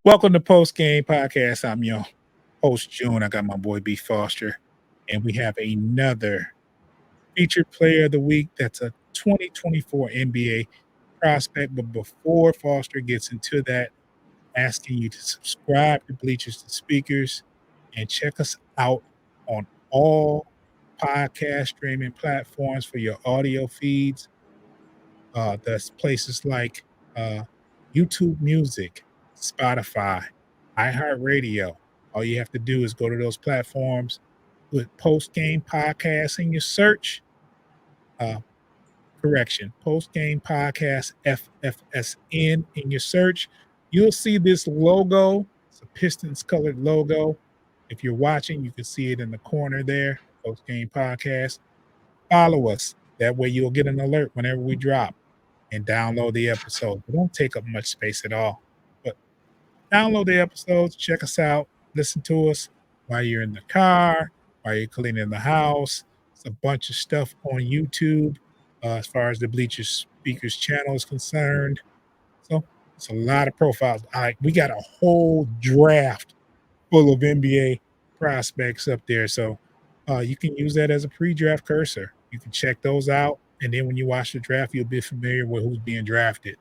Welcome to Post Game Podcast. I'm your host, June. I got my boy B Foster, and we have another featured player of the week. That's a 2024 NBA prospect. But before Foster gets into that, asking you to subscribe to Bleachers to Speakers and check us out on all podcast streaming platforms for your audio feeds. That's places like uh, YouTube Music, Spotify, iHeartRadio. All you have to do is go to those platforms, put Post Game Podcast in your search. Uh, Post Game Podcast FFSN in your search. You'll see this logo. It's a Pistons colored logo. If you're watching, you can see it in the corner there. Post Game Podcast. Follow us. That way you'll get an alert whenever we drop, and download the episode. It don't take up much space at all. But download the episodes, check us out, listen to us while you're in the car, while you're cleaning the house. It's a bunch of stuff on YouTube as far as the Bleachers Speakers channel is concerned. So it's a lot of profiles. We got a whole draft full of NBA prospects up there. So you can use that as a pre-draft cursor. You can check those out. And then when you watch the draft, you'll be familiar with who's being drafted.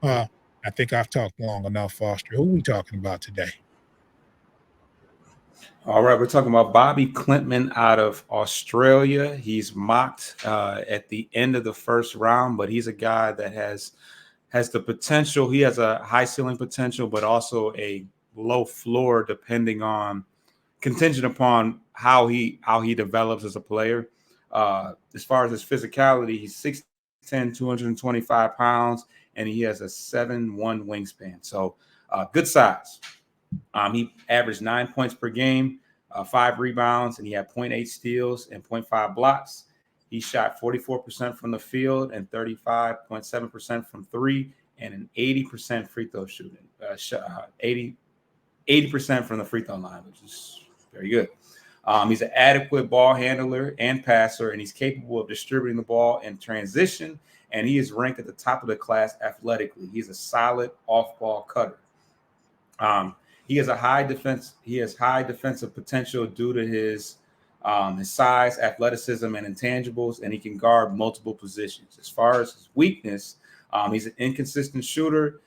I think I've talked long enough, Foster. Who are we talking about today? All right, we're talking about Bobi Klintman out of Australia. He's mocked at the end of the first round, but he's a guy that has the potential. He has a high ceiling potential, but also a low floor, contingent upon how he develops as a player. As far as his physicality, he's 6'10", 225 pounds, and he has a 7'1" wingspan. So good size. He averaged 9 points per game, 5 rebounds, and he had 0.8 steals and 0.5 blocks. He shot 44% from the field and 35.7% from three, and an 80% free throw shooting. 80% from the free throw line, which is very good. He's an adequate ball handler and passer, and he's capable of distributing the ball in transition, and he is ranked at the top of the class athletically. He's a solid off-ball cutter. He has high defensive potential due to his size, athleticism, and intangibles, and he can guard multiple positions. As far as his weakness, he's an inconsistent shooter.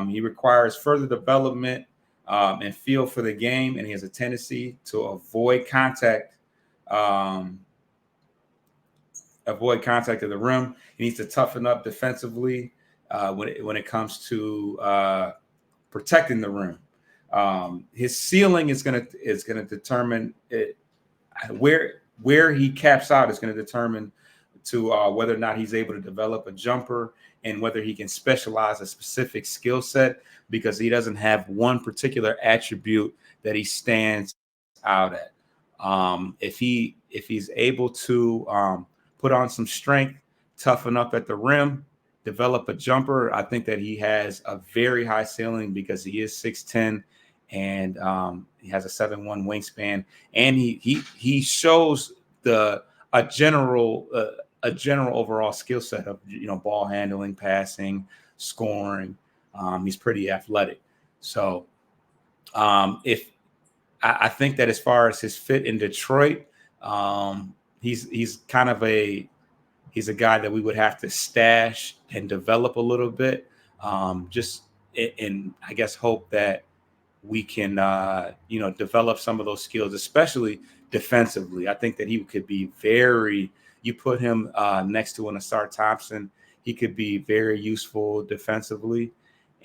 He requires further development and feel for the game, and he has a tendency to avoid contact at the rim. He needs to toughen up defensively when it comes to protecting the rim. His ceiling is going to determine where he caps out is going to determine to whether or not he's able to develop a jumper and whether he can specialize a specific skill set, because he doesn't have one particular attribute that he stands out at. If he's able to put on some strength, toughen up at the rim, develop a jumper, I think that he has a very high ceiling, because he is 6'10", and he has a 7'1" wingspan, and he shows a general overall skill set of ball handling, passing, scoring. He's pretty athletic. So if I think that as far as his fit in Detroit, he's a guy that we would have to stash and develop a little bit, just in I guess hope that we can develop some of those skills, especially defensively. I think that he could be you put him next to an Asar Thompson, he could be very useful defensively.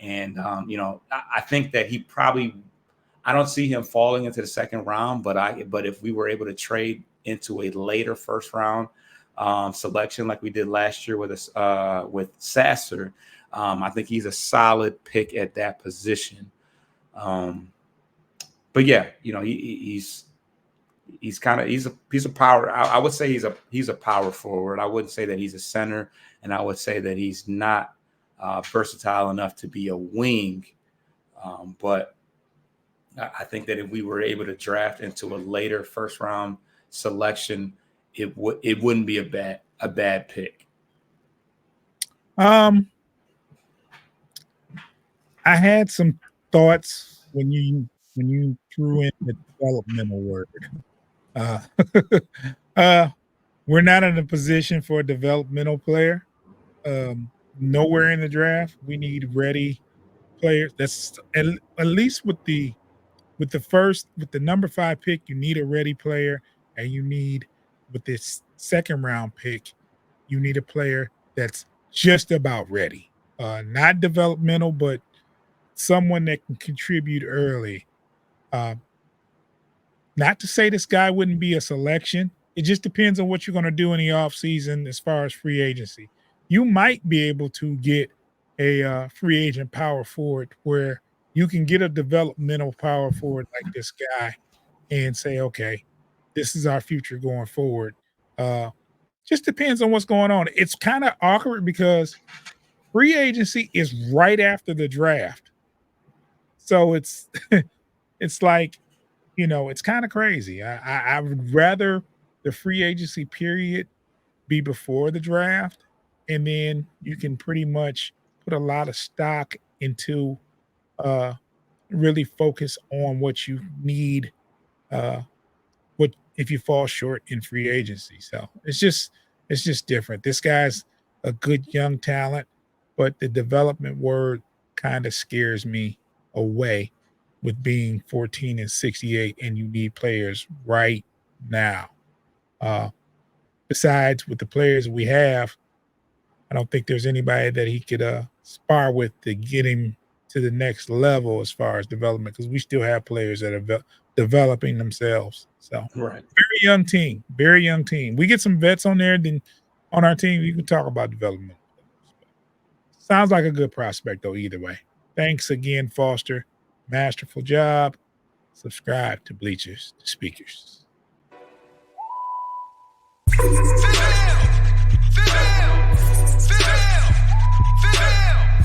And I think that I don't see him falling into the second round, but if we were able to trade into a later first round, selection like we did last year with us with Sasser. I think he's a solid pick at that position. Um, but yeah, he's kind of he's a power. I would say he's a power forward. I wouldn't say that he's a center, and I would say that he's not versatile enough to be a wing. But I think that if we were able to draft into a later first round selection, it wouldn't be a bad pick. Um, I had some thoughts when you threw in the developmental word. Uh, uh, we're not in a position for a developmental player. Nowhere in the draft. We need ready players. That's at least with the number 5 pick, you need a ready player, and you need with this second round pick, you need a player that's just about ready. Not developmental, but someone that can contribute early. Uh, Not to say this guy wouldn't be a selection. It just depends on what you're going to do in the offseason as far as free agency. You might be able to get a free agent power forward where you can get a developmental power forward like this guy and say, okay, this is our future going forward. Uh, just depends on what's going on. It's kind of awkward because free agency is right after the draft. So it's like, it's kind of crazy. I would rather the free agency period be before the draft, and then you can pretty much put a lot of stock into uh, really focus on what you need. Uh, what if you fall short in free agency? So it's just different. This guy's a good young talent, but the development word kind of scares me away with being 14 and 68 and you need players right now. Uh, Besides with the players we have, I don't think there's anybody that he could spar with to get him to the next level as far as development because we still have players that are developing themselves. So Right. very young team, very young team. We get some vets on there, then on our team, you can talk about development. Sounds like a good prospect though, either way. Thanks again, Foster. Masterful job. Subscribe to Bleachers to Speakers.